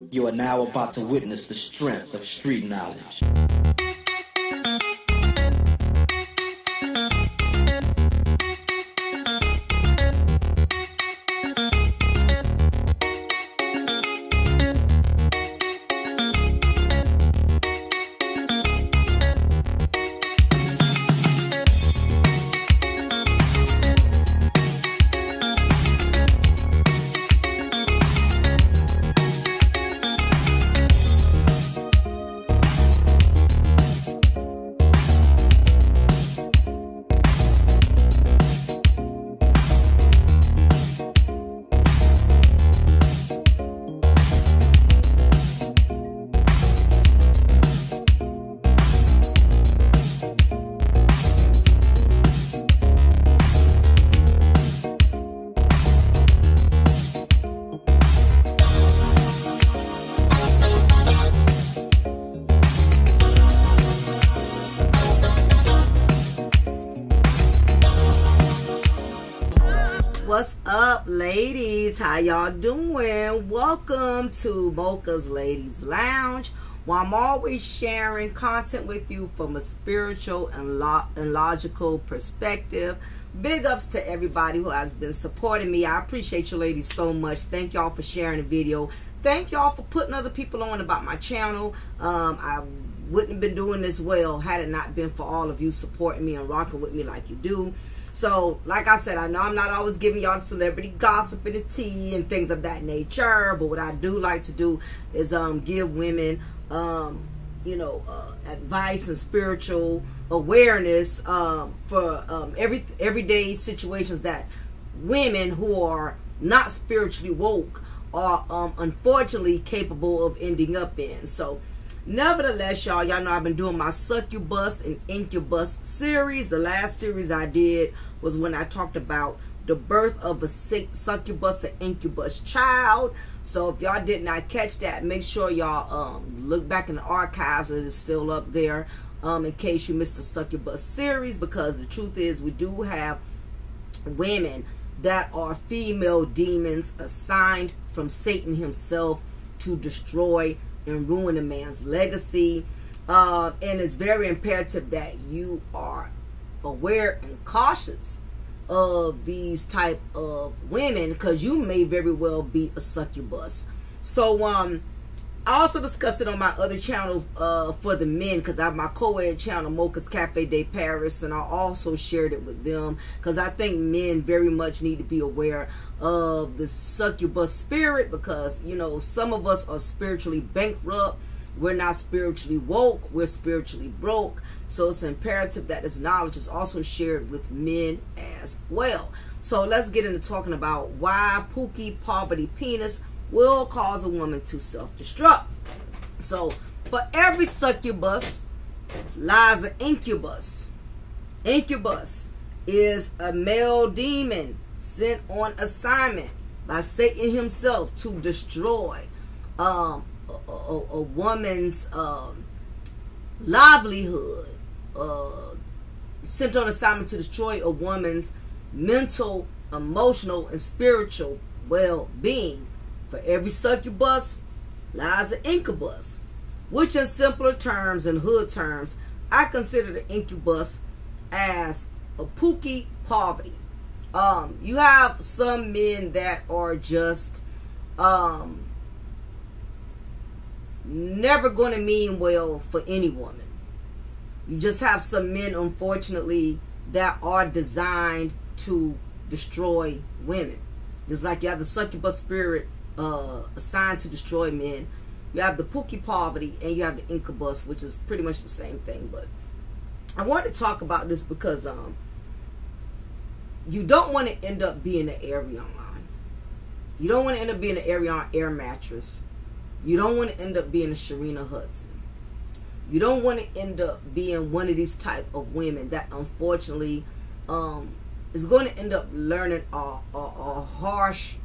You are now about to witness the strength of street knowledge. What's up, ladies? How y'all doing? Welcome to Mocha's Ladies Lounge, where I'm always sharing content with you from a spiritual and logical perspective. Big ups to everybody who has been supporting me. I appreciate you ladies so much. Thank y'all for sharing the video. Thank y'all for putting other people on about my channel. I wouldn't have been doing this well had it not been for all of you supporting me and rocking with me like you do. So, like I said, I know I'm not always giving y'all celebrity gossip and the tea and things of that nature, but what I do like to do is give women, advice and spiritual awareness for everyday situations that women who are not spiritually woke are unfortunately capable of ending up in. So, nevertheless, y'all know I've been doing my succubus and incubus series. The last series I did was when I talked about the birth of a succubus and incubus child. So if y'all did not catch that, make sure y'all look back in the archives. It is still up there in case you missed the succubus series, because the truth is we do have women that are female demons assigned from Satan himself to destroy and ruin a man's legacy, and it's very imperative that you are aware and cautious of these type of women, because you may very well be a succubus. So I also discussed it on my other channel for the men, because I have my co-ed channel, Mocha's Cafe de Paris, and I also shared it with them because I think men very much need to be aware of the succubus spirit, because some of us are spiritually bankrupt. We're not spiritually woke, we're spiritually broke. So it's imperative that this knowledge is also shared with men as well. So let's get into talking about why Pookie poverty penis will cause a woman to self-destruct. So for every succubus lies an incubus. Incubus is a male demon sent on assignment by Satan himself to destroy a woman's livelihood, sent on assignment to destroy a woman's mental, emotional, and spiritual well-being. For every succubus lies an incubus, which in simpler terms and hood terms, I consider the incubus as a Pookie poverty. You have some men that are just never going to mean well for any woman. You just have some men, unfortunately, that are designed to destroy women. Just like you have the succubus spirit assigned to destroy men, you have the Pookie poverty, and you have the incubus, which is pretty much the same thing. But I wanted to talk about this because you don't want to end up being an Arion. You don't want to end up being an Arion air mattress. You don't want to end up being a Sharina Hudson. You don't want to end up being one of these type of women that unfortunately is going to end up learning a harsh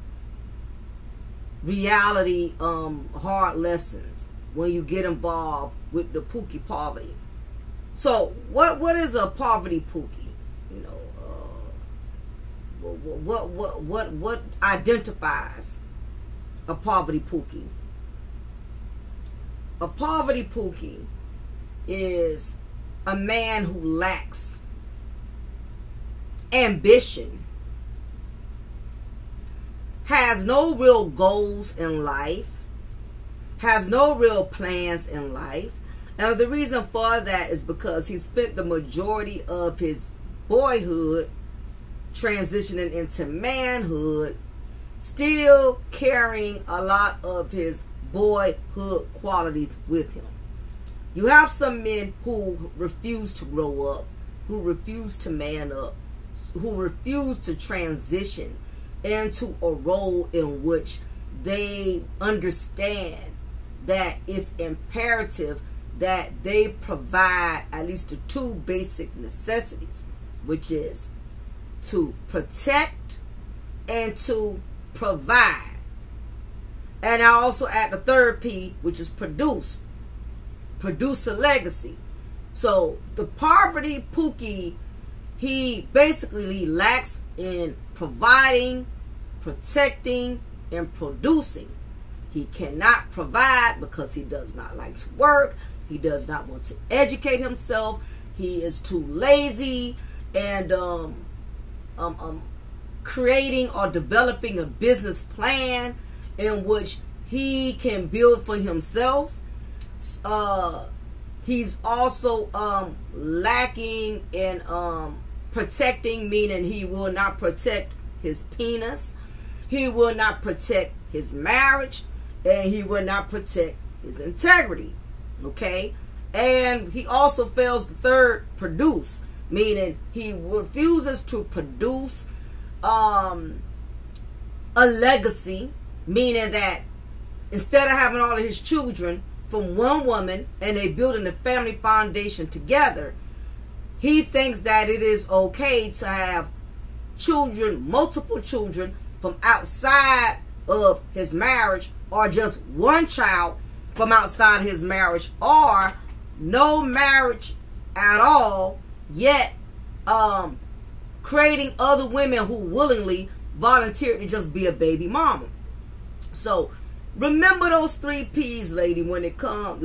reality, hard lessons when you get involved with the Pookie poverty. So what is a poverty Pookie? What identifies a poverty Pookie? A poverty Pookie is a man who lacks ambition, has no real goals in life, has no real plans in life. And the reason for that is because he spent the majority of his boyhood transitioning into manhood, still carrying a lot of his boyhood qualities with him. You have some men who refuse to grow up, who refuse to man up, who refuse to transition into a role in which they understand that it's imperative that they provide at least the two basic necessities, which is to protect and to provide. And I also add the third P, which is produce. Produce a legacy. So the poverty Pookie, he basically lacks in providing, protecting, and producing. He cannot provide because he does not like to work. He does not want to educate himself. He is too lazy and creating or developing a business plan in which he can build for himself. He's also lacking in protecting, meaning he will not protect his penis, he will not protect his marriage, and he will not protect his integrity. Okay? And he also fails the third, produce, meaning he refuses to produce a legacy, meaning that instead of having all of his children from one woman and they building a family foundation together, he thinks that it is okay to have children, multiple children from outside of his marriage, or just one child from outside his marriage, or no marriage at all, yet creating other women who willingly volunteered to just be a baby mama. So remember those three P's, ladies, when it comes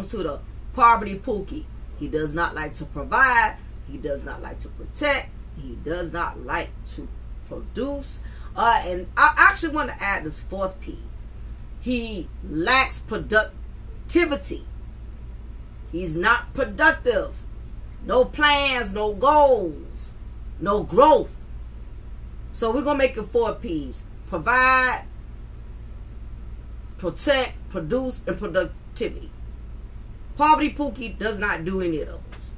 to the poverty Pookie. He does not like to provide, he does not like to protect, he does not like to produce. And I actually want to add this fourth P. He lacks productivity. He's not productive. No plans, no goals, no growth. So we're going to make it 4 P's. Provide, protect, produce, and productivity. Poverty Pookie does not do any of those.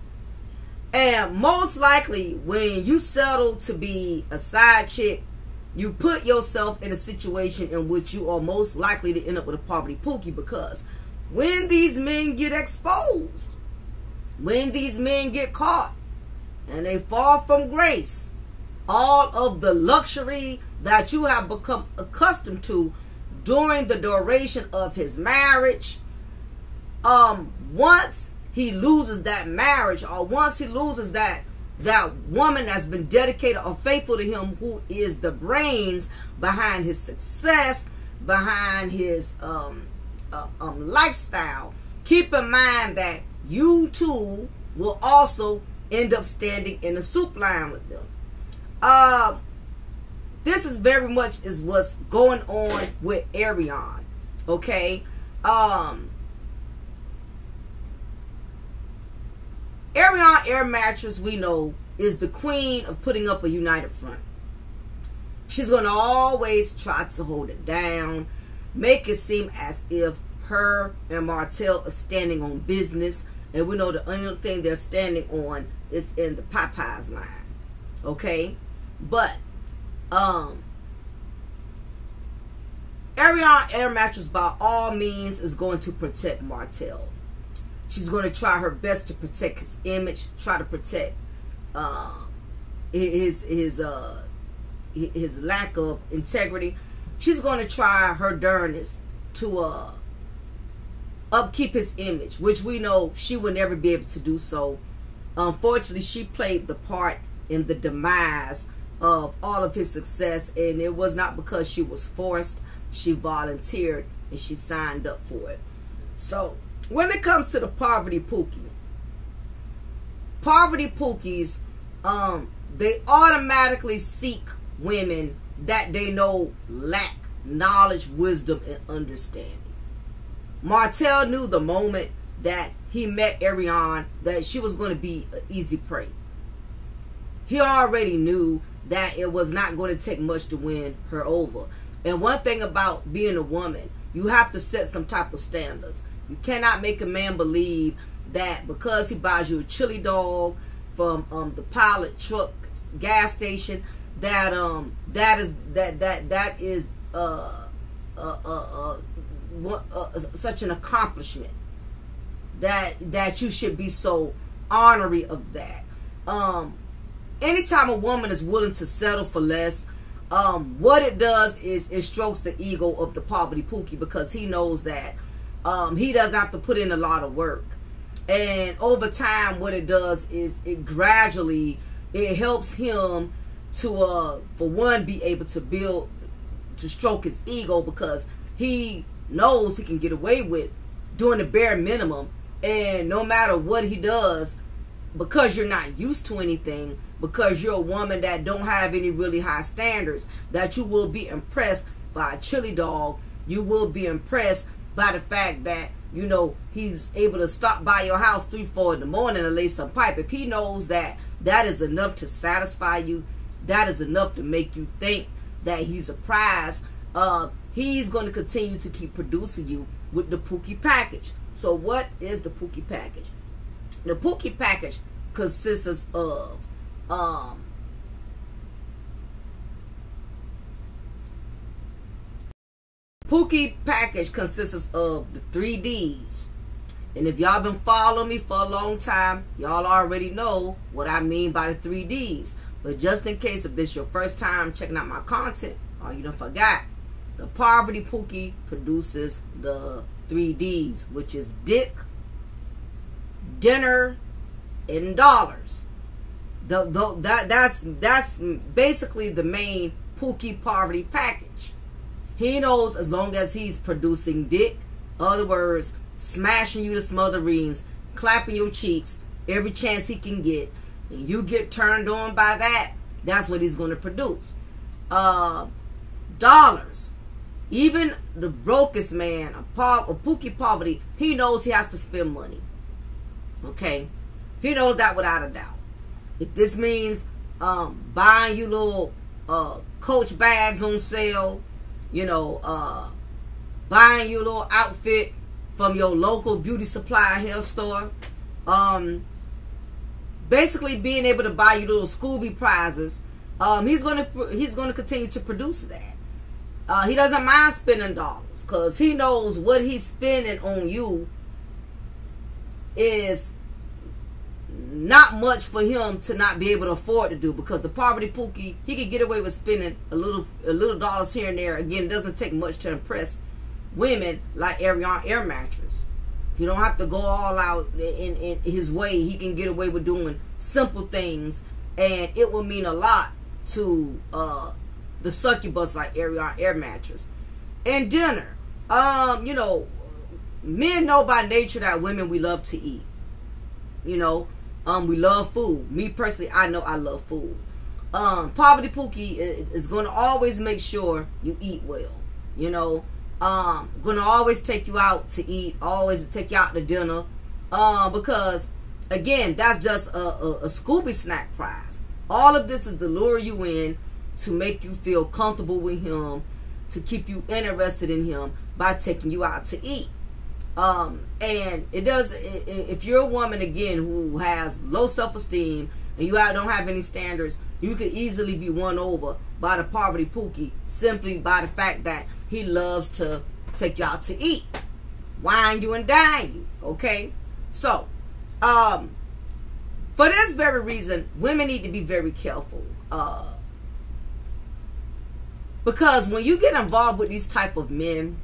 And most likely, when you settle to be a side chick, you put yourself in a situation in which you are most likely to end up with a poverty Pookie, because when these men get exposed, when these men get caught, and they fall from grace, all of the luxury that you have become accustomed to during the duration of his marriage, once he loses that marriage, or once he loses that woman that's been dedicated or faithful to him, who is the brains behind his success, behind his lifestyle, keep in mind that you too will also end up standing in the soup line with them. This is very much is what's going on with Ariane. Okay? Ariane Air Mattress, we know, is the queen of putting up a united front. She's going to always try to hold it down, make it seem as if her and Martell are standing on business, and we know the only thing they're standing on is in the Popeyes line. Okay? But Ariane Air Mattress by all means is going to protect Martell. She's going to try her best to protect his image, try to protect his lack of integrity. She's going to try her darndest to upkeep his image, which we know she will never be able to do so. Unfortunately, she played the part in the demise of all of his success, and it was not because she was forced. She volunteered and she signed up for it. So when it comes to the poverty pookies, they automatically seek women that they know lack knowledge, wisdom, and understanding. Martell knew the moment that he met 𝓜𝓸𝓬𝓱𝓪'𝓼 that she was going to be an easy prey. He already knew that it was not going to take much to win her over. And one thing about being a woman, you have to set some type of standards. You cannot make a man believe that because he buys you a chili dog from the Pilot truck gas station, that is such an accomplishment that you should be so honorary of that. Anytime a woman is willing to settle for less, what it does is it strokes the ego of the poverty pookie, because he knows that he doesn't have to put in a lot of work. And over time, what it does is it gradually, it helps him to, for one, be able to stroke his ego, because he knows he can get away with doing the bare minimum. And no matter what he does, because you're not used to anything, because you're a woman that don't have any really high standards, that you will be impressed by a chili dog. You will be impressed by the fact that, you know, he's able to stop by your house 3, 4 in the morning and lay some pipe. If he knows that that is enough to satisfy you, that is enough to make you think that he's a prize, he's going to continue to keep producing you with the Pookie package. So what is the Pookie package? The Pookie package consists of Pookie package consists of the 3 Ds. And if y'all been following me for a long time, y'all already know what I mean by the 3 Ds. But just in case if this is your first time checking out my content, or you done forgot, the poverty pookie produces the 3 Ds, which is dick, dinner, and dollars. That's basically the main pookie poverty package. He knows as long as he's producing dick, in other words, smashing you to smithereens, clapping your cheeks every chance he can get, and you get turned on by that, that's what he's going to produce. Dollars. Even the brokest man, a pookie poverty, he knows he has to spend money. Okay? He knows that without a doubt. If this means buying you little Coach bags on sale, you know, buying you a little outfit from your local beauty supply hair store, basically being able to buy you little Scooby prizes, he's gonna continue to produce that. He doesn't mind spending dollars, because he knows what he's spending on you is not much for him to not be able to afford to do, because the poverty pookie, he can get away with spending a little dollars here and there. Again, it doesn't take much to impress women like 𝓜𝓸𝓬𝓱𝓪'𝓼 air mattress. You don't have to go all out in his way. He can get away with doing simple things, and it will mean a lot to the succubus like 𝓜𝓸𝓬𝓱𝓪'𝓼 air mattress. And dinner, you know, men know by nature that women, we love to eat. You know, we love food. Me personally, I know I love food. Poverty pookie is going to always make sure you eat well. You know, going to always take you out to eat, always take you out to dinner, because again, that's just a Scooby snack prize. All of this is to lure you in, to make you feel comfortable with him, to keep you interested in him by taking you out to eat. And it does, if you're a woman, again, who has low self-esteem and you don't have any standards, you could easily be won over by the poverty pookie simply by the fact that he loves to take you out to eat, wine you and dine you. Okay, so for this very reason, women need to be very careful, because when you get involved with these type of men,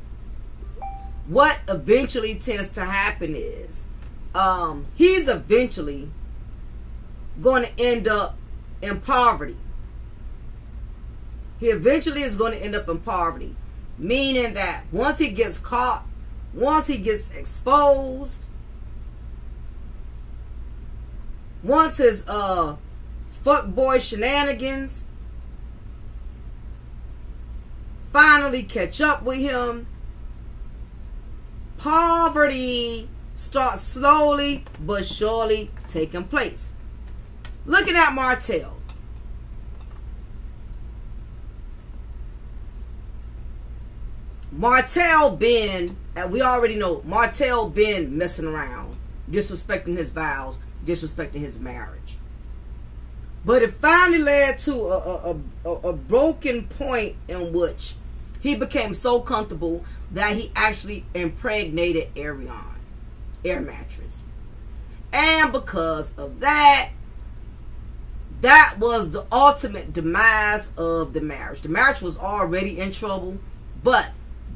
what eventually tends to happen is he's eventually going to end up in poverty. He eventually is going to end up in poverty, meaning that once he gets caught, once he gets exposed, once his fuckboy shenanigans finally catch up with him, poverty starts slowly but surely taking place. Looking at Martell. Martell been, and we already know, Martell been messing around, disrespecting his vows, disrespecting his marriage. But it finally led to a broken point in which he became so comfortable that he actually impregnated Arion, air mattress. And because of that, that was the ultimate demise of the marriage. The marriage was already in trouble, but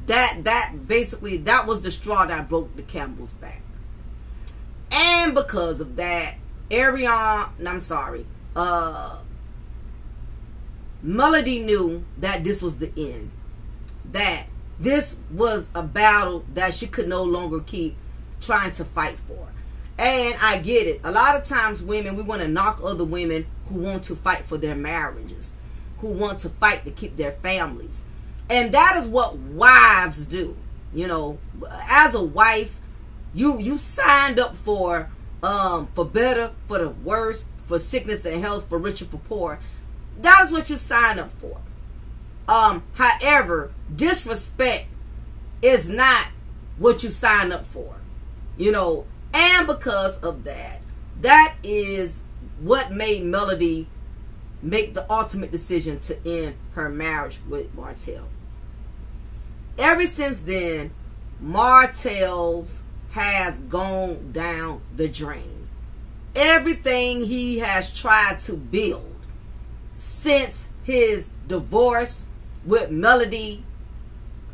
that basically, that was the straw that broke the camel's back. And because of that, Melody knew that this was the end. That this was a battle that she could no longer keep trying to fight for. And I get it. A lot of times women, we want to knock other women who want to fight for their marriages, who want to fight to keep their families. And that is what wives do. You know, as a wife, you signed up for better, for the worse, for sickness and health, for rich and for poor. That is what you signed up for. However, disrespect is not what you signed up for. You know, and because of that, that is what made Melody make the ultimate decision to end her marriage with Martell. Ever since then, Martell's has gone down the drain. Everything he has tried to build since his divorce with Melody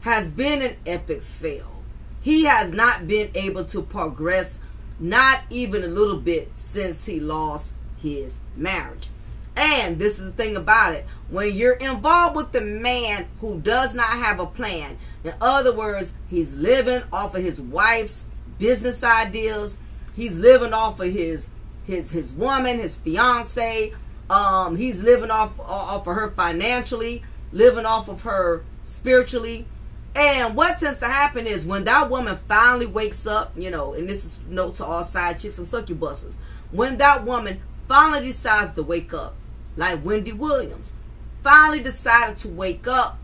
has been an epic fail. He has not been able to progress, not even a little bit, since he lost his marriage. And this is the thing about it. When you're involved with the man who does not have a plan, in other words, he's living off of his wife's business ideas, he's living off of his woman, his fiance, he's living off of her financially, living off of her spiritually. And what tends to happen is when that woman finally wakes up, you know, and this is note to all side chicks and succubuses, when that woman finally decides to wake up, like Wendy Williams finally decided to wake up,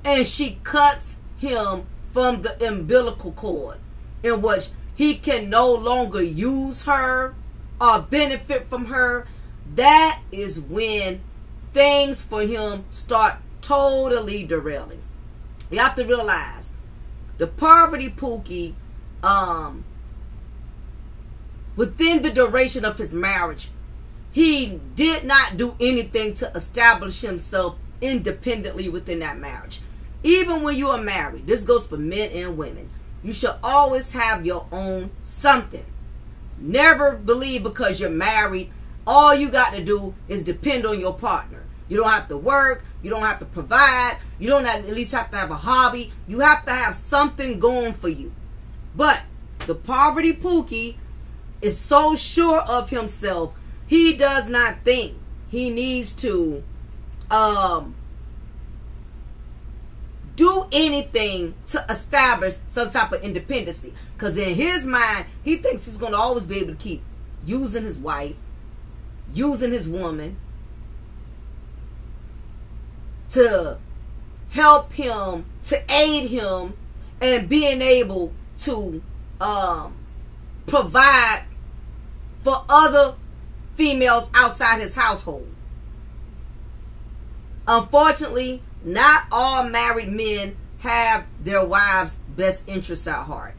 and she cuts him from the umbilical cord, in which he can no longer use her or benefit from her, that is when things for him start totally derailing. You have to realize the poverty Pookie, within the duration of his marriage, he did not do anything to establish himself independently within that marriage. Even when you are married, this goes for men and women, you should always have your own something. Never believe because you're married, all you got to do is depend on your partner. You don't have to work. You don't have to provide. You don't at least have to have a hobby. You have to have something going for you. But the poverty Pookie is so sure of himself, he does not think he needs to do anything to establish some type of independency. Because in his mind, he thinks he's going to always be able to keep using his wife, using his woman, to help him, to aid him, and being able to provide for other females outside his household. Unfortunately, not all married men have their wives' best interests at heart.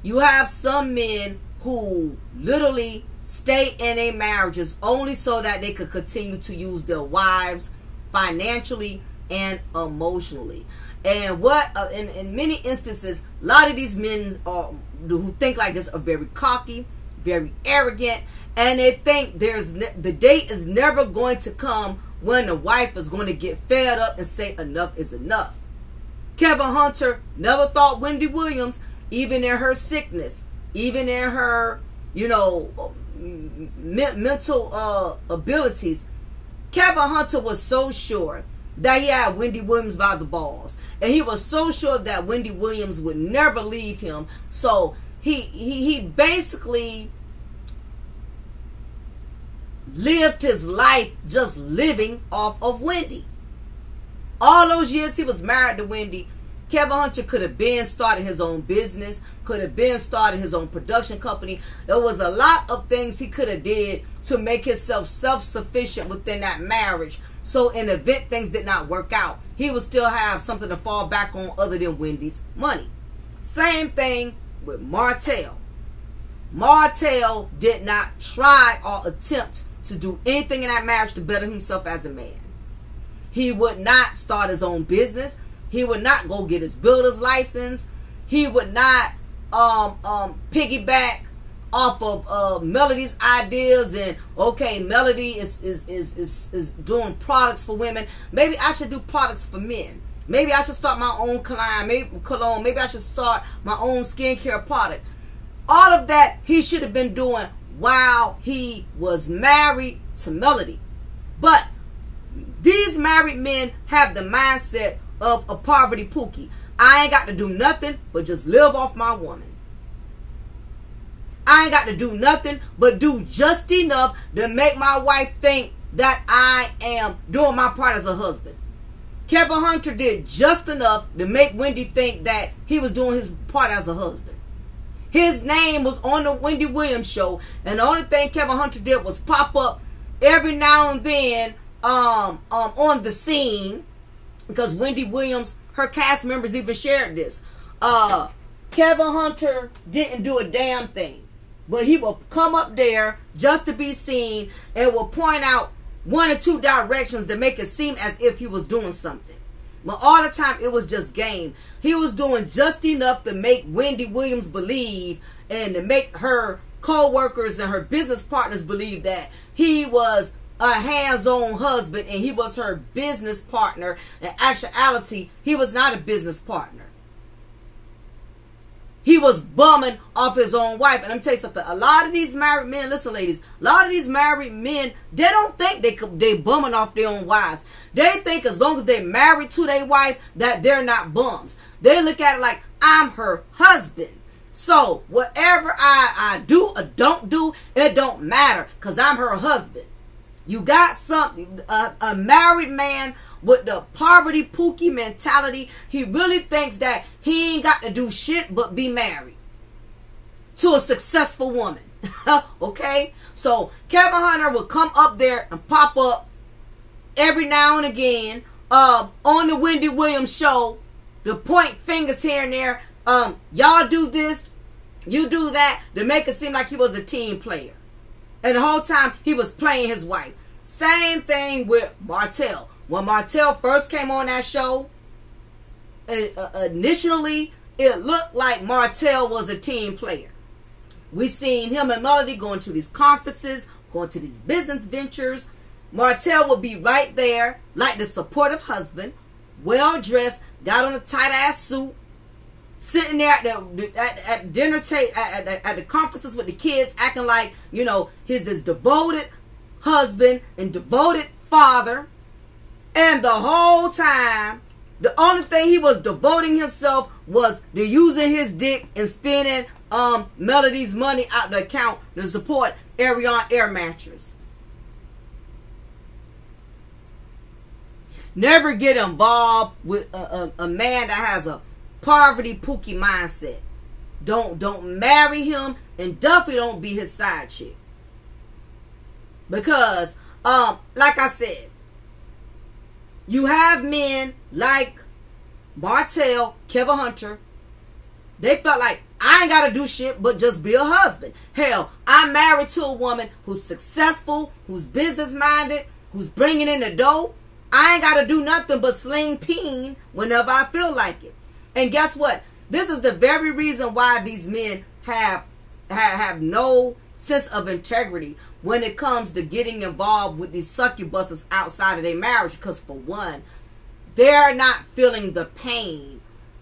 You have some men who literally stay in their marriages only so that they could continue to use their wives financially and emotionally. And what in many instances, a lot of these men who think like this are very cocky, very arrogant, and they think the date is never going to come when the wife is going to get fed up and say enough is enough. Kevin Hunter never thought Wendy Williams, even in her sickness, even in her, mental abilities, Kevin Hunter was so sure that he had Wendy Williams by the balls. And he was so sure that Wendy Williams would never leave him. So he basically lived his life just living off of Wendy. All those years he was married to Wendy, Kevin Hunter could have been started his own business, could have been started his own production company. There was a lot of things he could have did to make himself self-sufficient within that marriage. So in the event things did not work out, he would still have something to fall back on other than Wendy's money. Same thing with Martell. Martell did not try or attempt to do anything in that marriage to better himself as a man. He would not start his own business. He would not go get his builder's license. He would not piggyback off of Melody's ideas and, okay, Melody is doing products for women. Maybe I should do products for men. Maybe I should start my own cologne. Maybe I should start my own skincare product. All of that he should have been doing while he was married to Melody. But these married men have the mindset of a poverty Pookie. I ain't got to do nothing but just live off my woman. I ain't got to do nothing but do just enough to make my wife think that I am doing my part as a husband. Kevin Hunter did just enough to make Wendy think that he was doing his part as a husband. His name was on the Wendy Williams show, and the only thing Kevin Hunter did was pop up every now and then on the scene, because Wendy Williams, her cast members even shared this. Kevin Hunter didn't do a damn thing, but he will come up there just to be seen and will point out one or two directions to make it seem as if he was doing something. But all the time it was just game. He was doing just enough to make Wendy Williams believe and to make her co-workers and her business partners believe that he was a hands-on husband and he was her business partner. In actuality, he was not a business partner. He was bumming off his own wife. And let me tell you something. A lot of these married men, listen ladies, a lot of these married men, they don't think they bumming off their own wives. They think as long as they married to their wife that they're not bums. They look at it like, I'm her husband. So whatever I do or don't do, it don't matter because I'm her husband. You got something, a married man with the poverty Pookie mentality. He really thinks that he ain't got to do shit but be married to a successful woman. Okay? So Kevin Hunter will come up there and pop up every now and again on the Wendy Williams show to point fingers here and there. Y'all do this, you do that, to make it seem like he was a team player. And the whole time he was playing his wife. Same thing with Martell. When Martell first came on that show, initially it looked like Martell was a team player. We seen him and Melody going to these conferences, going to these business ventures. Martell would be right there like the supportive husband, well dressed, got on a tight ass suit, sitting there at dinner table at the conferences with the kids, acting like, you know, he's this devoted husband and devoted father. And the whole time, the only thing he was devoting himself was to using his dick and spending Melody's money out the account to support Arion Air Mattress. Never get involved with a man that has a poverty Pookie mindset. Don't marry him, and definitely don't be his side chick. Because, like I said, you have men like Martell, Kevin Hunter. They felt like, I ain't got to do shit but just be a husband. Hell, I'm married to a woman who's successful, who's business-minded, who's bringing in the dough. I ain't got to do nothing but sling peen whenever I feel like it. And guess what? This is the very reason why these men have no sense of integrity when it comes to getting involved with these succubuses outside of their marriage. Because for one, they're not feeling the pain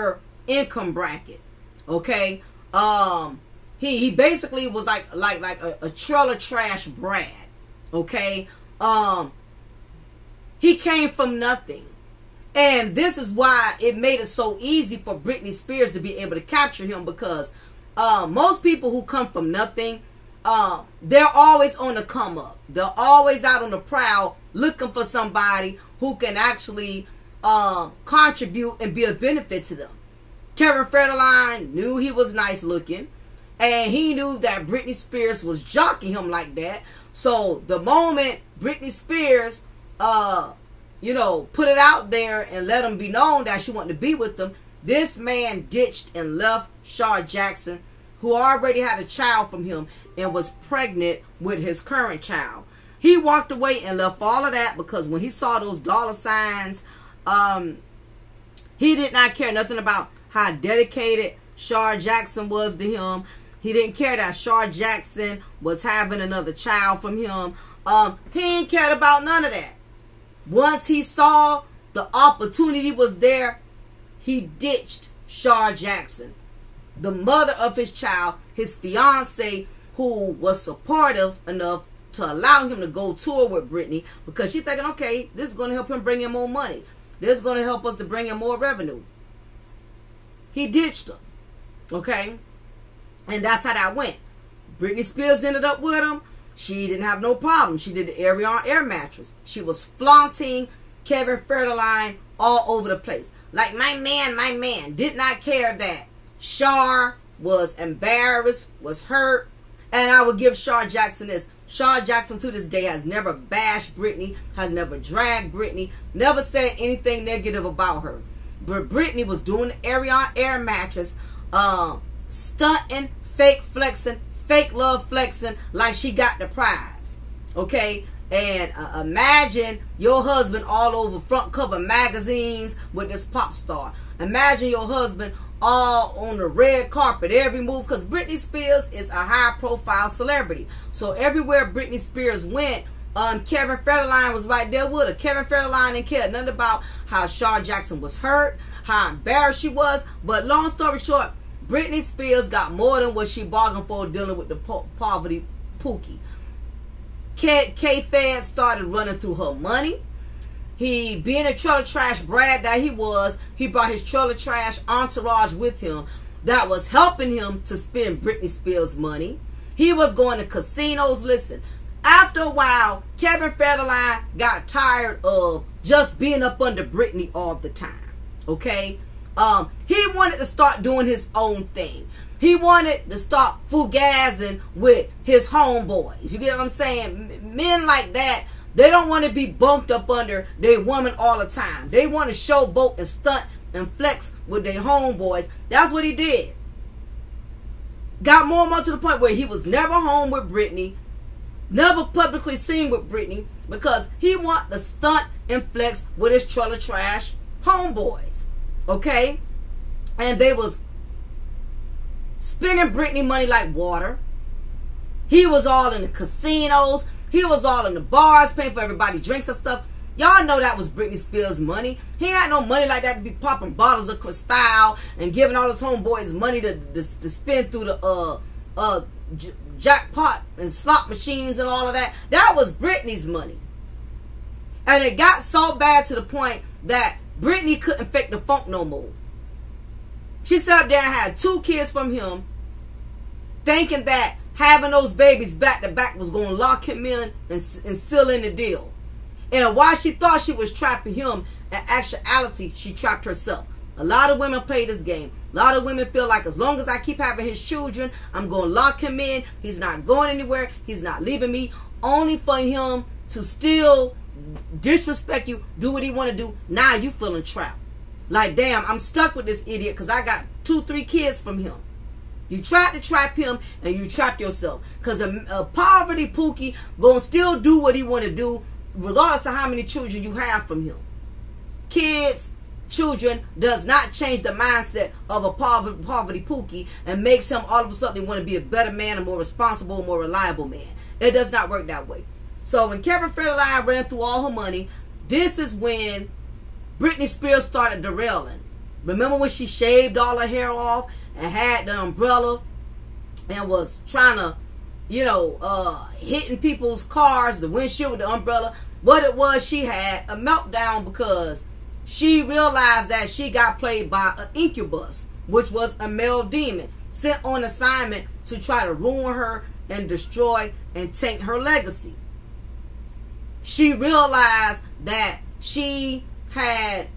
her income bracket. Okay, he basically was like a trailer trash Brad. Okay, he came from nothing. And this is why it made it so easy for Britney Spears to be able to capture him, because most people who come from nothing, they're always on the come up. They're always out on the prowl looking for somebody who can actually contribute and be a benefit to them. Kevin Federline knew he was nice looking, and he knew that Britney Spears was jocking him like that. So the moment Britney Spears you know, put it out there and let him be known that she wanted to be with him, this man ditched and left Shar Jackson, who already had a child from him and was pregnant with his current child. He walked away and left all of that because when he saw those dollar signs, he did not care nothing about how dedicated Shar Jackson was to him. He didn't care that Shar Jackson was having another child from him. He ain't cared about none of that. Once he saw the opportunity was there, he ditched Shar Jackson, the mother of his child, his fiance, who was supportive enough to allow him to go tour with Britney because she's thinking, okay, this is going to help him bring in more money. This is going to help us to bring in more revenue. He ditched her. Okay? And that's how that went. Britney Spears ended up with him. She didn't have no problem. She did the air mattress. She was flaunting Kevin Federline all over the place. Like, my man did not care that Shar was embarrassed, was hurt. And I would give Shar Jackson this. Shar Jackson to this day has never bashed Britney, has never dragged Britney, never said anything negative about her. But Britney was doing the air mattress, stunting, fake flexing, fake love flexing like she got the prize. Okay? And imagine your husband all over front cover magazines with this pop star. Imagine your husband all on the red carpet, every move, because Britney Spears is a high-profile celebrity. So everywhere Britney Spears went, Kevin Federline was right there with her. Kevin Federline didn't care nothing about how Shar Jackson was hurt, how embarrassed she was. But long story short, Britney Spears got more than what she bargained for dealing with the poverty Pookie. K-Fed started running through her money. He, being a trailer trash brat that he was, he brought his trailer trash entourage with him that was helping him to spend Britney Spears' money. He was going to casinos. Listen, after a while, Kevin Federline got tired of just being up under Britney all the time. Okay? He wanted to start doing his own thing. He wanted to start fugazing with his homeboys. You get what I'm saying? Men like that, they don't want to be bumped up under their woman all the time. They want to showboat and stunt and flex with their homeboys. That's what he did. Got more and more to the point where he was never home with Britney, never publicly seen with Britney, because he wanted to stunt and flex with his trailer trash homeboys. Okay? And they was spending Britney money like water. He was all in the casinos. He was all in the bars, paying for everybody drinks and stuff. Y'all know that was Britney Spears' money. He had no money like that to be popping bottles of Cristal and giving all his homeboys money to spend through the jackpot and slot machines and all of that. That was Britney's money. And it got so bad to the point that Britney couldn't fake the funk no more. She sat up there and had 2 kids from him, thinking that having those babies back to back was going to lock him in and seal in the deal. And while she thought she was trapping him, in actuality, she trapped herself. A lot of women play this game. A lot of women feel like as long as I keep having his children, I'm going to lock him in. He's not going anywhere. He's not leaving me. Only for him to still disrespect you, do what he want to do. Now you feeling trapped. Like, damn, I'm stuck with this idiot because I got 2-3 kids from him. You tried to trap him and you trapped yourself. Because a poverty Pookie gonna still do what he want to do regardless of how many children you have from him. Kids, children does not change the mindset of a poverty Pookie and makes him all of a sudden want to be a better man, a more responsible, more reliable man. It does not work that way. So when Kevin Federline ran through all her money, this is when Britney Spears started derailing. Remember when she shaved all her hair off and had the umbrella and was trying to, you know, hitting people's cars, the windshield with the umbrella? What it was, she had a meltdown because she realized that she got played by an incubus, which was a male demon sent on assignment to try to ruin her and destroy and taint her legacy. She realized that she had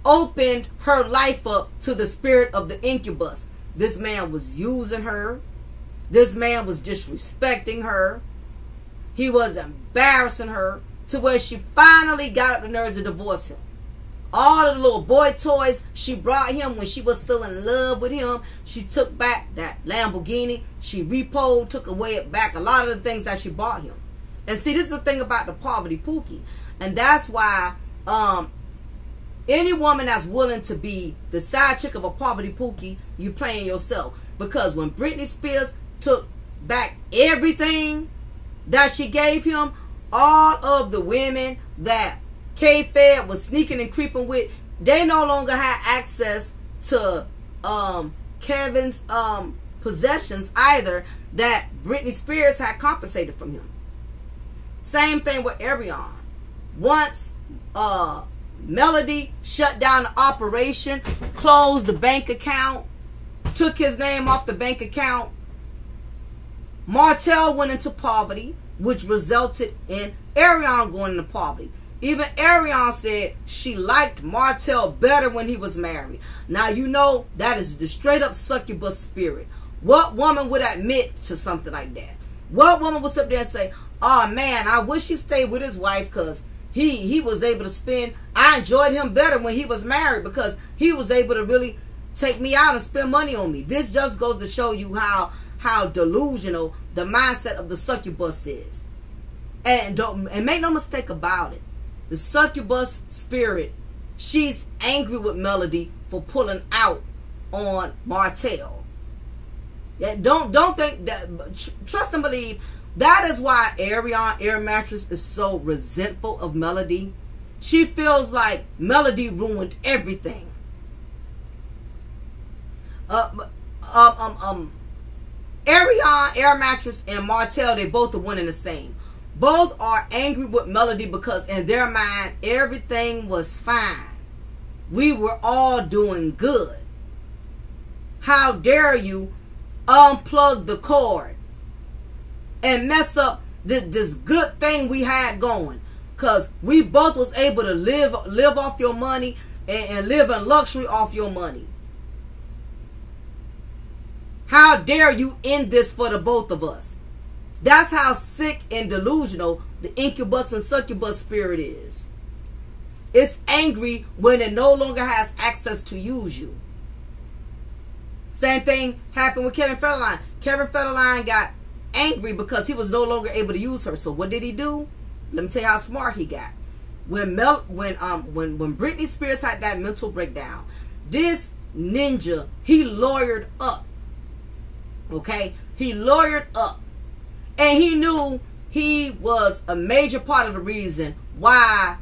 opened her life up to the spirit of the incubus. This man was using her. This man was disrespecting her. He was embarrassing her. to where she finally got up the nerves to divorce him. All of the little boy toys she brought him when she was still in love with him, she took back that Lamborghini. She repoed, took away back a lot of the things that she bought him. And see, this is the thing about the poverty Pookie. And that's why any woman that's willing to be the side chick of a poverty Pookie, you playing yourself. Because when Britney Spears took back everything that she gave him, all of the women that K-Fed was sneaking and creeping with, they no longer had access to Kevin's possessions either, that Britney Spears had compensated from him. Same thing with Arion. Once Melody shut down the operation, closed the bank account, took his name off the bank account, Martell went into poverty, which resulted in Arion going into poverty. Even Arion said she liked Martell better when he was married. Now you know that is the straight up succubus spirit. What woman would admit to something like that? What woman would sit there and say, oh man, I wish he stayed with his wife because he was able to spend, I enjoyed him better when he was married because he was able to really take me out and spend money on me. This just goes to show you how delusional the mindset of the succubus is. And make no mistake about it. The succubus spirit, she's angry with Melody for pulling out on Martell. Yeah, don't think that. Trust and believe. That is why Arion Air Mattress is so resentful of Melody. She feels like Melody ruined everything. Arion Air Mattress and Martell, they both are one and the same. Both are angry with Melody because in their mind, everything was fine. We were all doing good. How dare you unplug the cord and mess up this good thing we had going? Because we both was able to live off your money and live in luxury off your money. How dare you end this for the both of us? That's how sick and delusional the incubus and succubus spirit is. It's angry when it no longer has access to use you. Same thing happened with Kevin Federline. Kevin Federline got angry because he was no longer able to use her. So what did he do? Let me tell you how smart he got. When Britney Spears had that mental breakdown, this ninja, he lawyered up. Okay? He lawyered up. And he knew he was a major part of the reason why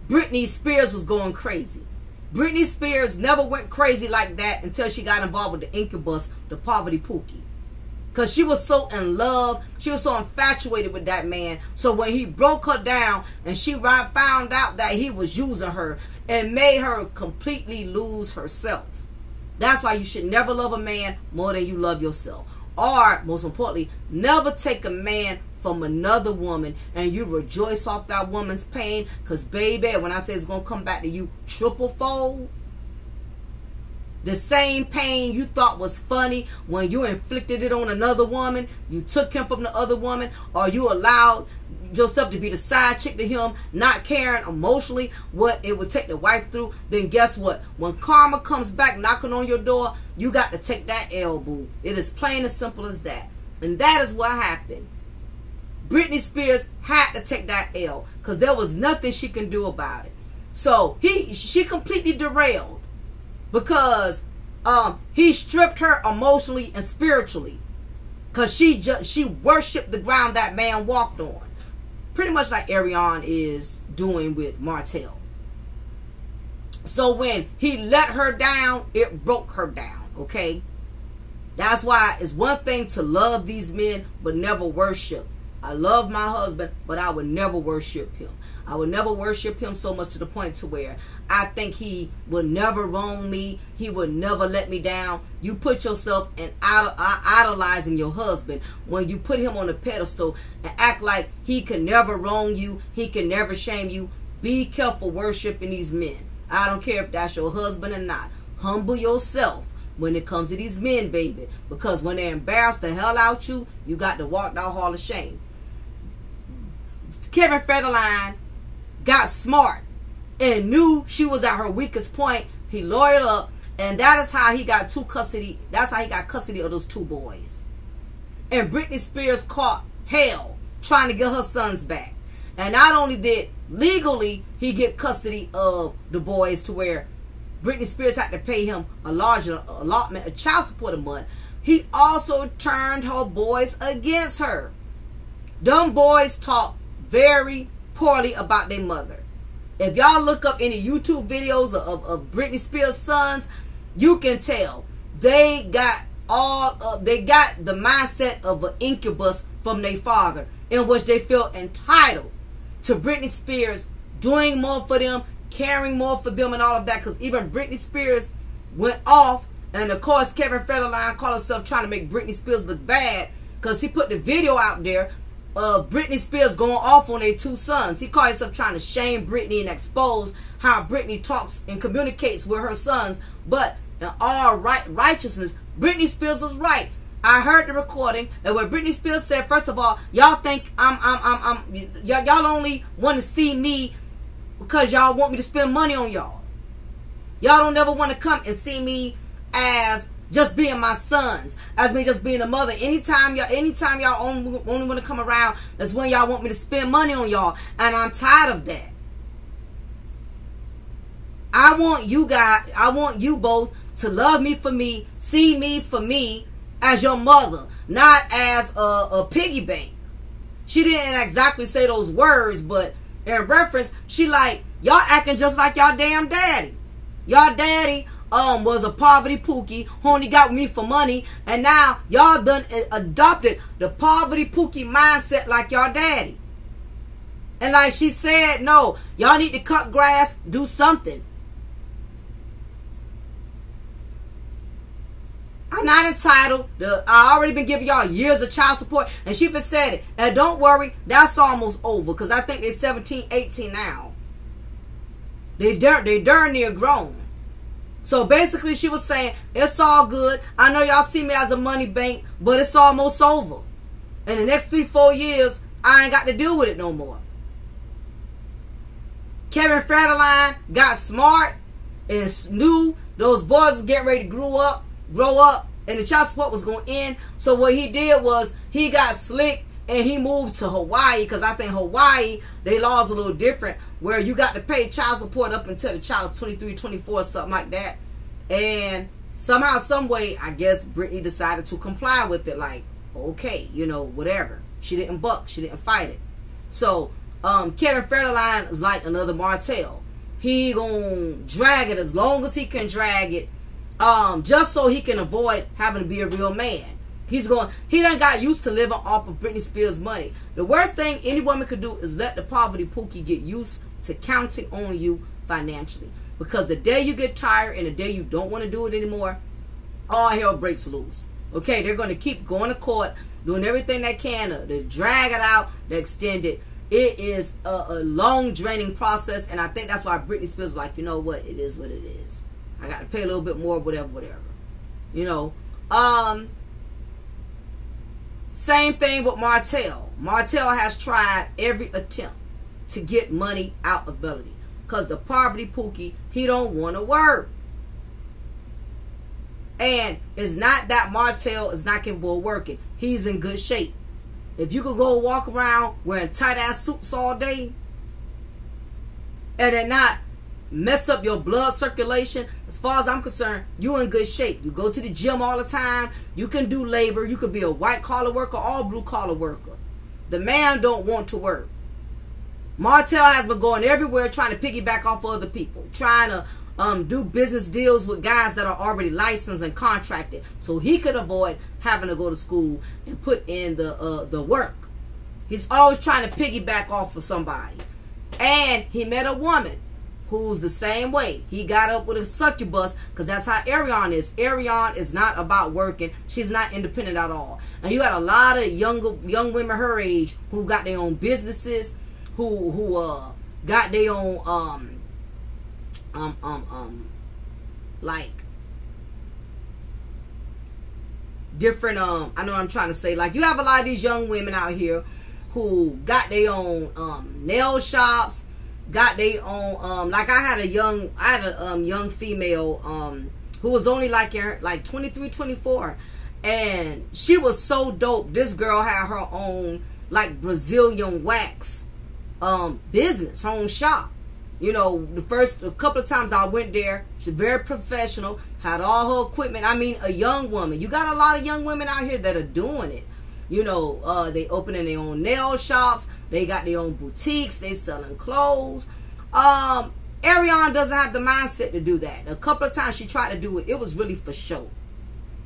Britney Spears was going crazy. Britney Spears never went crazy like that until she got involved with the incubus, the poverty Pookie. Because she was so in love, she was so infatuated with that man. So when he broke her down and she found out that he was using her, it made her completely lose herself. That's why you should never love a man more than you love yourself. Or, most importantly, never take a man from another woman and you rejoice off that woman's pain. Because, baby, when I say it's going to come back to you triple fold, the same pain you thought was funny when you inflicted it on another woman, you took him from the other woman, or you allowed yourself to be the side chick to him, not caring emotionally what it would take the wife through, then guess what? When karma comes back knocking on your door, you got to take that L, boo. It is plain and simple as that. And that is what happened. Britney Spears had to take that L because there was nothing she can do about it. So she completely derailed because he stripped her emotionally and spiritually because she worshipped the ground that man walked on. Pretty much like Arion is doing with Martell. So when he let her down, it broke her down, okay? That's why it's one thing to love these men, but never worship. I love my husband, but I would never worship him. I would never worship him so much to the point to where I think he would never wrong me. He would never let me down. You put yourself in idolizing your husband when you put him on a pedestal and act like he can never wrong you. He can never shame you. Be careful worshiping these men. I don't care if that's your husband or not. Humble yourself when it comes to these men, baby. Because when they embarrass the hell out you, you got to walk down hall of shame. Kevin Federline got smart and knew she was at her weakest point. He lawyered up, and that is how he got custody. That's how he got custody of those 2 boys. And Britney Spears caught hell trying to get her sons back. And not only did legally he get custody of the boys to where Britney Spears had to pay him a larger allotment of child support a month, he also turned her boys against her. Them boys talk very poorly about their mother. If y'all look up any YouTube videos of Britney Spears' sons, you can tell they got the mindset of an incubus from their father, in which they feel entitled to Britney Spears doing more for them, caring more for them, and all of that. Because even Britney Spears went off, and of course Kevin Federline called himself trying to make Britney Spears look bad, because he put the video out there of Britney Spears going off on their 2 sons. He called himself trying to shame Britney and expose how Britney talks and communicates with her sons. But in all righteousness, Britney Spears was right. I heard the recording, and what Britney Spears said, first of all, y'all think y'all only want to see me because y'all want me to spend money on y'all. Y'all don't never want to come and see me as just being my sons, as me just being a mother. Anytime y'all only want to come around, that's when y'all want me to spend money on y'all, and I'm tired of that. I want you both to love me for me, see me for me as your mother, not as a piggy bank. She didn't exactly say those words, but in reference, she like, y'all acting just like y'all damn daddy. Y'all daddy was a poverty Pookie who only got me for money, and now y'all done adopted the poverty Pookie mindset like y'all daddy. And like she said, no, y'all need to cut grass, do something. I'm not entitled. I already been giving y'all years of child support. And she just said it. And don't worry, that's almost over. Because I think they're 17, 18 now. They darn near grown. So basically she was saying, it's all good. I know y'all see me as a money bank, but it's almost over. In the next 3-4 years, I ain't got to deal with it no more. Kevin Federline got smart and knew those boys was getting ready to grow up, and the child support was going to end. So what he did was he got slick and he moved to Hawaii, because I think Hawaii, their laws a little different, where you got to pay child support up until the child is 23, 24, something like that. And somehow, some way, I guess Britney decided to comply with it. Like, okay, you know, whatever. She didn't buck. She didn't fight it. So Kevin Federline is like another Martell. He gonna drag it as long as he can drag it, just so he can avoid having to be a real man. He done got used to living off of Britney Spears' money. The worst thing any woman could do is let the poverty Pookie get used to counting on you financially. Because the day you get tired and the day you don't want to do it anymore, all hell breaks loose. Okay, they're going to keep going to court, doing everything they can to drag it out, to extend it. It is a long, draining process, and I think that's why Britney Spears is like, you know what, it is what it is. I got to pay a little bit more, whatever. You know, same thing with Martell. Martell has tried every attempt to get money out of Melody, because the poverty Pookie, he don't want to work. And it's not that Martell is not capable of working. He's in good shape. If you could go walk around wearing tight-ass suits all day and then not mess up your blood circulation, as far as I'm concerned, you're in good shape. You go to the gym all the time. You can do labor. You could be a white-collar worker or blue-collar worker. The man don't want to work. Martell has been going everywhere trying to piggyback off of other people, trying to do business deals with guys that are already licensed and contracted, so he could avoid having to go to school and put in the work. He's always trying to piggyback off of somebody. And he met a woman who's the same way. He got up with a succubus, because that's how Ariane is. Ariane is not about working. She's not independent at all. And you got a lot of young women her age who got their own businesses, who got their own like different I know what I'm trying to say. Like, you have a lot of these young women out here who got their own nail shops, got their own like I had a young female who was only like 23, 24, and she was so dope. This girl had her own like Brazilian wax business, her own shop. You know, a couple of times I went there, she's very professional, had all her equipment. I mean, a young woman. You got a lot of young women out here that are doing it. You know, they opening their own nail shops, they got their own boutiques, they selling clothes. Ariane doesn't have the mindset to do that. A couple of times she tried to do it. It was really for show.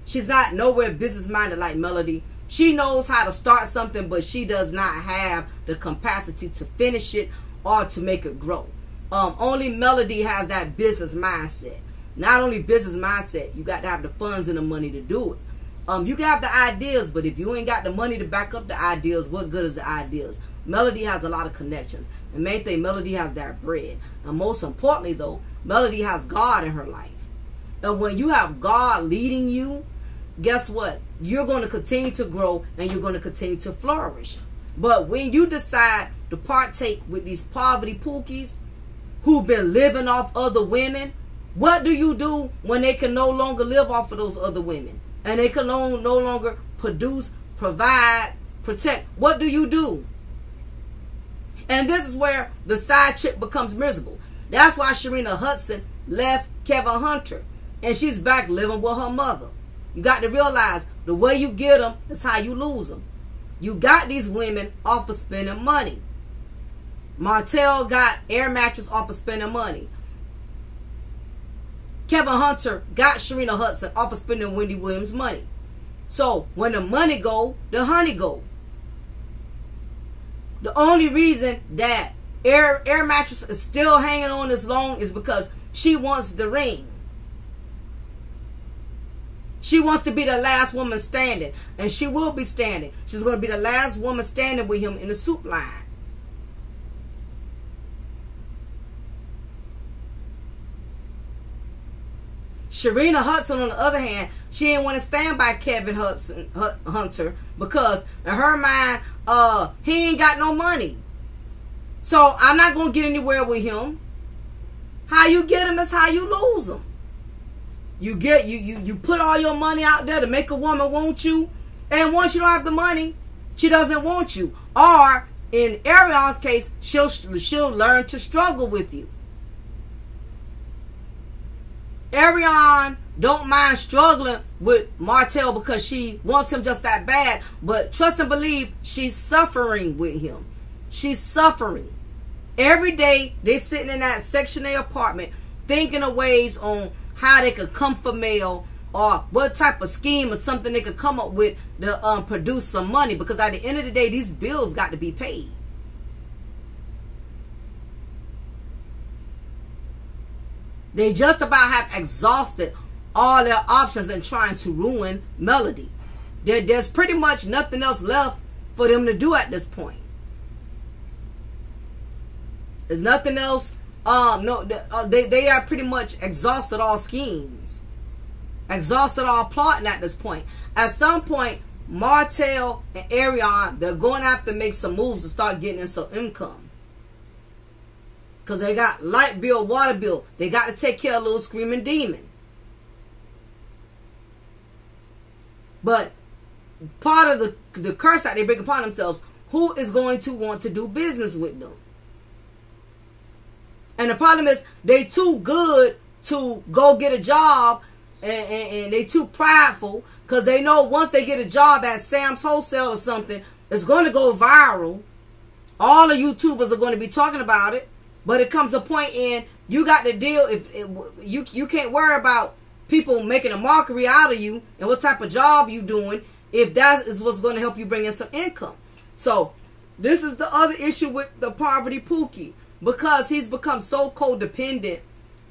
She's not nowhere business minded like Melody. She knows how to start something, but she does not have the capacity to finish it or to make it grow. Only Melody has that business mindset. Not only business mindset, you got to have the funds and the money to do it. You can have the ideas, but if you ain't got the money to back up the ideas, what good is the ideas? Melody has a lot of connections. The main thing, Melody has that bread. And most importantly, though, Melody has God in her life. And when you have God leading you, guess what? You're going to continue to grow and you're going to continue to flourish. But when you decide to partake with these poverty pookies who've been living off other women, what do you do when they can no longer live off of those other women? And they can no longer produce, provide, protect. What do you do? And this is where the side chick becomes miserable. That's why 𝓜𝓸𝓬𝓱𝓪'𝓼 left Kevin Hunter. And she's back living with her mother. You got to realize the way you get them is how you lose them. You got these women off of spending money. Martell got Air Mattress off of spending money. Kevin Hunter got 𝓜𝓸𝓬𝓱𝓪'𝓼 off of spending Wendy Williams' money. So when the money go, the honey go. The only reason that Air Mattress is still hanging on this long is because she wants the ring. She wants to be the last woman standing. And she will be standing. She's going to be the last woman standing with him in the soup line. 𝓜𝓸𝓬𝓱𝓪'𝓼, on the other hand, she didn't want to stand by Kevin Hunter because in her mind, he ain't got no money. So I'm not going to get anywhere with him. How you get him is how you lose him. You put all your money out there to make a woman want you, and once you don't have the money, she doesn't want you. Or in Ariane's case, she'll learn to struggle with you. Ariane don't mind struggling with Martell because she wants him just that bad, but trust and believe, she's suffering with him. She's suffering. Every day they sitting in that Section A apartment thinking of ways on how they could come for mail or what type of scheme or something they could come up with to produce some money, because at the end of the day, these bills got to be paid. They just about have exhausted all their options in trying to ruin Melody. There's pretty much nothing else left for them to do at this point. There's nothing else. They are pretty much exhausted all schemes. Exhausted all plotting at this point. At some point, Martell and Ariane, they're going to have to make some moves to start getting in some income. Because they got light bill, water bill. They got to take care of little screaming demon. But part of the curse that they bring upon themselves, who is going to want to do business with them? And the problem is, they too good to go get a job, and they too prideful, because they know once they get a job at Sam's Wholesale or something, it's going to go viral. All the YouTubers are going to be talking about it. But it comes a point in, you got to deal, you can't worry about people making a mockery out of you and what type of job you doing, if that is what's going to help you bring in some income. So this is the other issue with the poverty Pookie, because he's become so codependent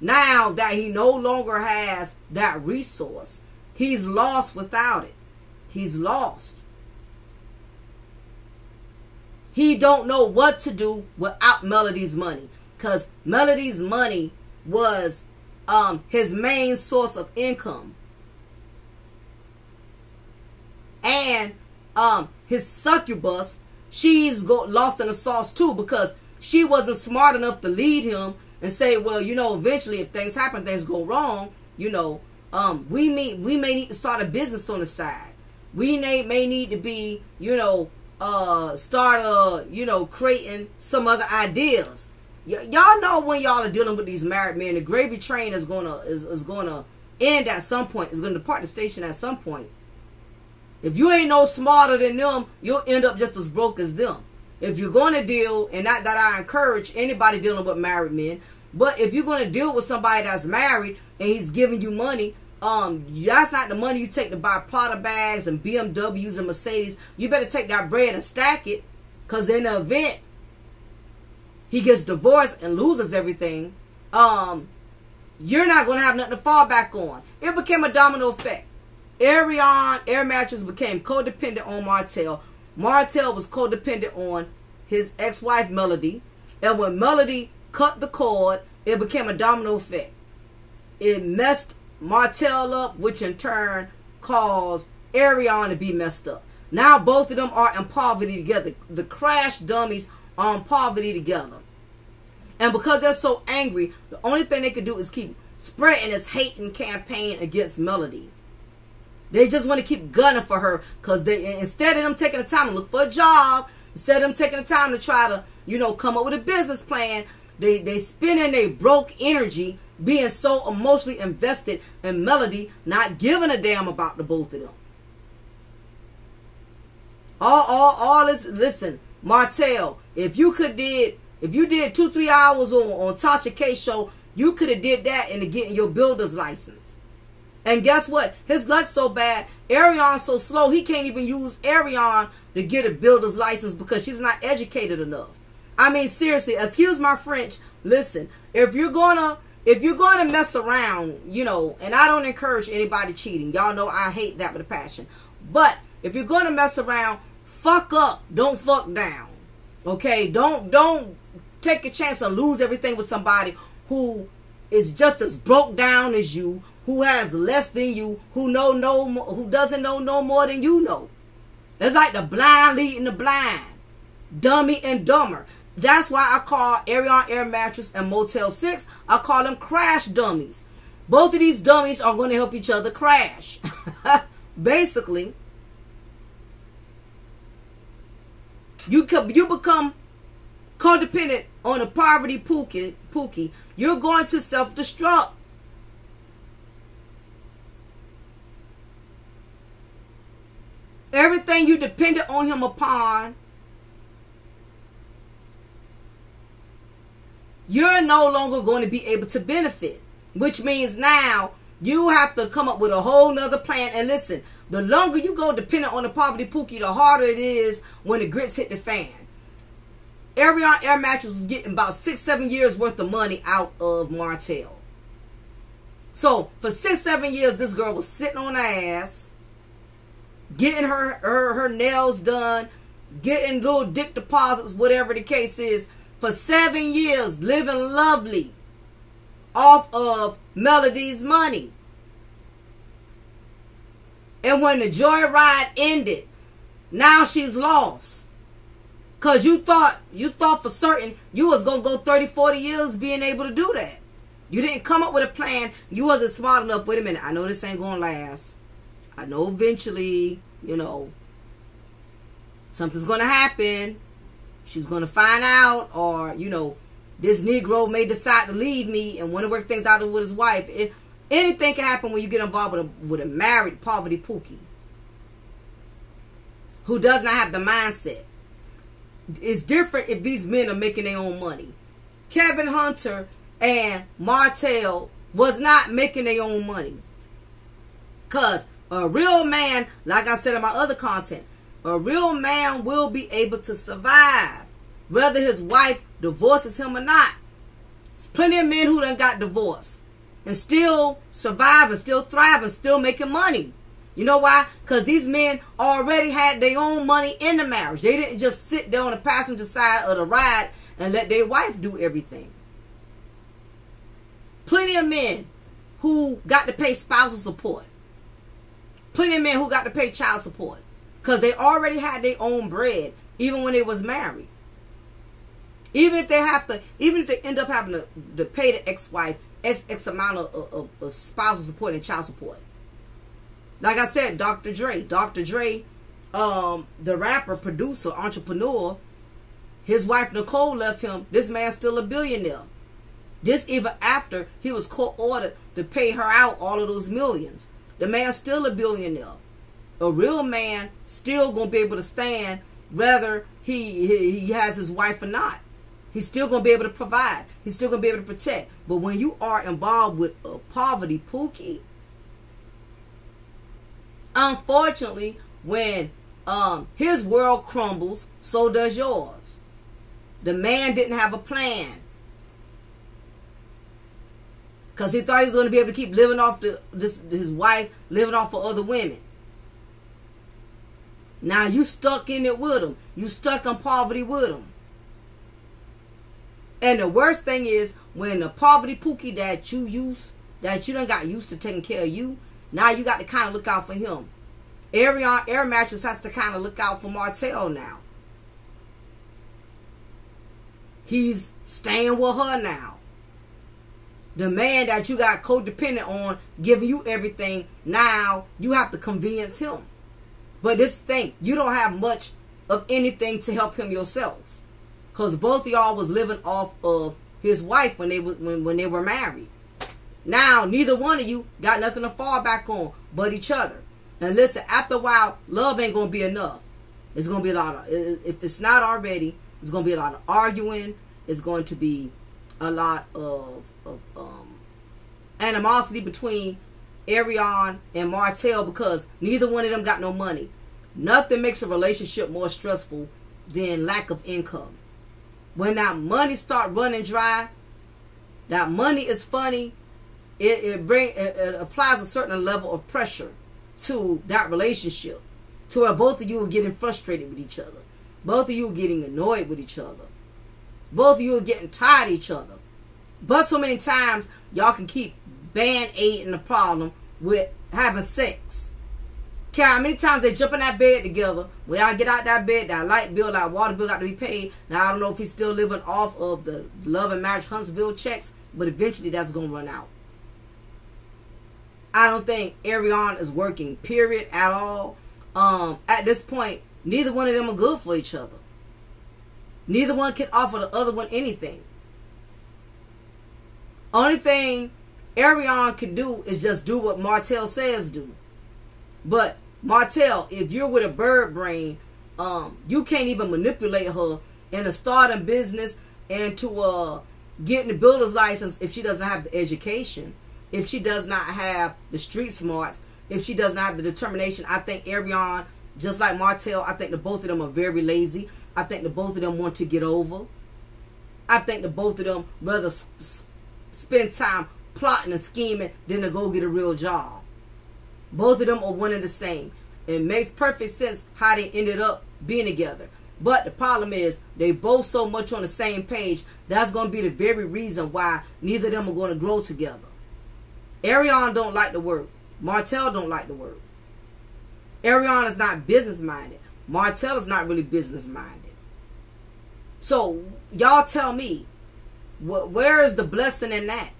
now that he no longer has that resource. He's lost without it. He's lost. He don't know what to do without Melody's money. Because Melody's money was his main source of income. And his succubus, she's lost in the sauce too, because she wasn't smart enough to lead him and say, well, you know, eventually if things happen, things go wrong, you know, we may need to start a business on the side. We may need to be, you know, start you know, creating some other ideas. Y'all know when y'all are dealing with these married men, the gravy train is gonna end at some point. It's gonna depart the station at some point. If you ain't no smarter than them, you'll end up just as broke as them. If you're gonna deal, and not that I encourage anybody dealing with married men, but if you're gonna deal with somebody that's married and he's giving you money, that's not the money you take to buy Prada bags and BMWs and Mercedes. You better take that bread and stack it, because in the event he gets divorced and loses everything, you're not going to have nothing to fall back on. It became a domino effect. Air Mattress became codependent on Martell. Martell was codependent on his ex-wife Melody. And when Melody cut the cord, it became a domino effect. It messed Martell up, which in turn caused Arion to be messed up. Now both of them are in poverty together. The crash dummies are in poverty together. And because they're so angry, the only thing they can do is keep spreading this hating campaign against Melody. They just want to keep gunning for her, because they, instead of them taking the time to look for a job, instead of them taking the time to try to, you know, come up with a business plan, they spending their broke energy being so emotionally invested in Melody, not giving a damn about the both of them. All this, listen, Martell, if you did 2-3 hours on Tasha K show, you could have did that into getting your builder's license. And guess what? His luck's so bad, Arion's so slow, he can't even use Arion to get a builder's license because she's not educated enough. I mean, seriously, excuse my French. Listen, if you're gonna mess around, you know, and I don't encourage anybody cheating. Y'all know I hate that with a passion. But if you're gonna mess around, fuck up, don't fuck down. Okay? Don't take a chance to lose everything with somebody who is just as broke down as you, who has less than you, who doesn't know no more than you know. It's like the blind leading the blind, dummy and dumber. That's why I call Arion Air Mattress and Motel 6, I call them crash dummies. Both of these dummies are going to help each other crash. Basically, you become codependent on a poverty Pookie. You're going to self-destruct. Everything you depended on him upon, you're no longer going to be able to benefit. Which means now you have to come up with a whole nother plan. And listen, the longer you go dependent on the poverty Pookie, the harder it is when the grits hit the fan. Arion Air Mattress was getting about 6-7 years worth of money out of Martell. So for 6-7 years, this girl was sitting on her ass, getting her nails done, getting little dick deposits, whatever the case is, for 7 years, living lovely off of Melody's money. And when the joyride ended, now she's lost. Because you thought for certain you was going to go 30-40 years being able to do that. You didn't come up with a plan. You wasn't smart enough. Wait a minute, I know this ain't going to last. I know eventually, you know, something's going to happen. She's going to find out, or, you know, this Negro may decide to leave me and want to work things out with his wife. Anything can happen when you get involved with a married poverty Pookie who does not have the mindset. It's different if these men are making their own money. Kevin Hunter and Martell was not making their own money. Because a real man, like I said in my other content, a real man will be able to survive, whether his wife divorces him or not. There's plenty of men who done got divorced and still survive and still thrive and still making money. You know why? Because these men already had their own money in the marriage. They didn't just sit there on the passenger side of the ride and let their wife do everything. Plenty of men who got to pay spousal support. Plenty of men who got to pay child support. Because they already had their own bread. even when they was married. Even if they end up having to pay the ex-wife X amount of spousal support and child support. Like I said, Dr. Dre, the rapper, producer, entrepreneur, his wife Nicole left him. This man's still a billionaire. This even after he was court-ordered to pay her out all of those millions. The man's still a billionaire. A real man still gonna be able to stand whether he has his wife or not. He's still gonna be able to provide. He's still gonna be able to protect. But when you are involved with poverty, Pookie, unfortunately, when his world crumbles, so does yours. The man didn't have a plan, because he thought he was going to be able to keep living off his wife, living off of other women. Now you stuck in it with him. You stuck in poverty with him. And the worst thing is, when the poverty Pookie that you done got used to taking care of you, now you got to kind of look out for him. Air Mattress has to kind of look out for Martell now. He's staying with her now. The man that you got codependent on, giving you everything, now you have to convenience him. But this thing, you don't have much of anything to help him yourself, because both of y'all was living off of his wife when they were married. Now neither one of you got nothing to fall back on but each other. And listen, after a while, love ain't gonna be enough. It's gonna be a lot of, if it's not already, it's gonna be a lot of arguing. It's going to be a lot of animosity between Arion and Martell, because neither one of them got no money. Nothing makes a relationship more stressful than lack of income. When that money start running dry, that money is funny. It applies a certain level of pressure to that relationship, to where both of you are getting frustrated with each other. Both of you are getting annoyed with each other. Both of you are getting tired of each other. But so many times, y'all can keep band-aiding the problem with having sex. Okay, how many times they jump in that bed together, when y'all get out that bed, that light bill, that water bill got to be paid. Now, I don't know if he's still living off of the Love and Marriage Huntsville checks, but eventually that's going to run out. I don't think Arion is working, period, at all. At this point, neither one of them are good for each other. Neither one can offer the other one anything. Only thing Arion can do is just do what Martell says do. But Martell, if you're with a bird brain, you can't even manipulate her into starting business and to getting the builder's license if she doesn't have the education, if she does not have the street smarts, if she does not have the determination. I think Arion, just like Martell, I think the both of them are very lazy. I think the both of them want to get over. I think the both of them rather spend time plotting and scheming than to go get a real job. Both of them are one and the same. It makes perfect sense how they ended up being together. But the problem is, they both so much on the same page, that's going to be the very reason why neither of them are going to grow together. Arion don't like to work. Martell don't like to work. Arion is not business minded. Martell is not really business minded. So y'all tell me, where is the blessing in that?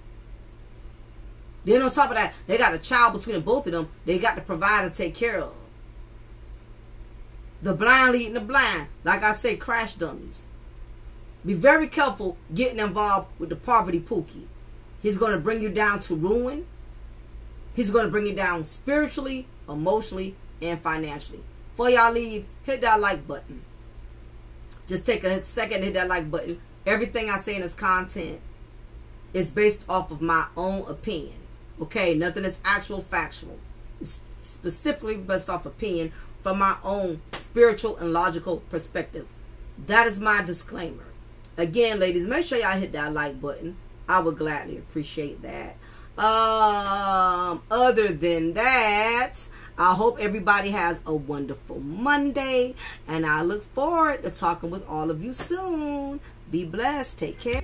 Then on top of that, they got a child between the both of them. They got to provide and take care of. The blind leading the blind. Like I say, crash dummies. Be very careful getting involved with the poverty Pookie. He's going to bring you down to ruin. He's going to bring you down spiritually, emotionally, and financially. Before y'all leave, hit that like button. Just take a second to hit that like button. Everything I say in this content is based off of my own opinion. Okay, nothing is actual factual. It's specifically based off opinion from my own spiritual and logical perspective. That is my disclaimer. Again, ladies, make sure y'all hit that like button. I would gladly appreciate that. Other than that, I hope everybody has a wonderful Monday, and I look forward to talking with all of you soon. Be blessed. Take care.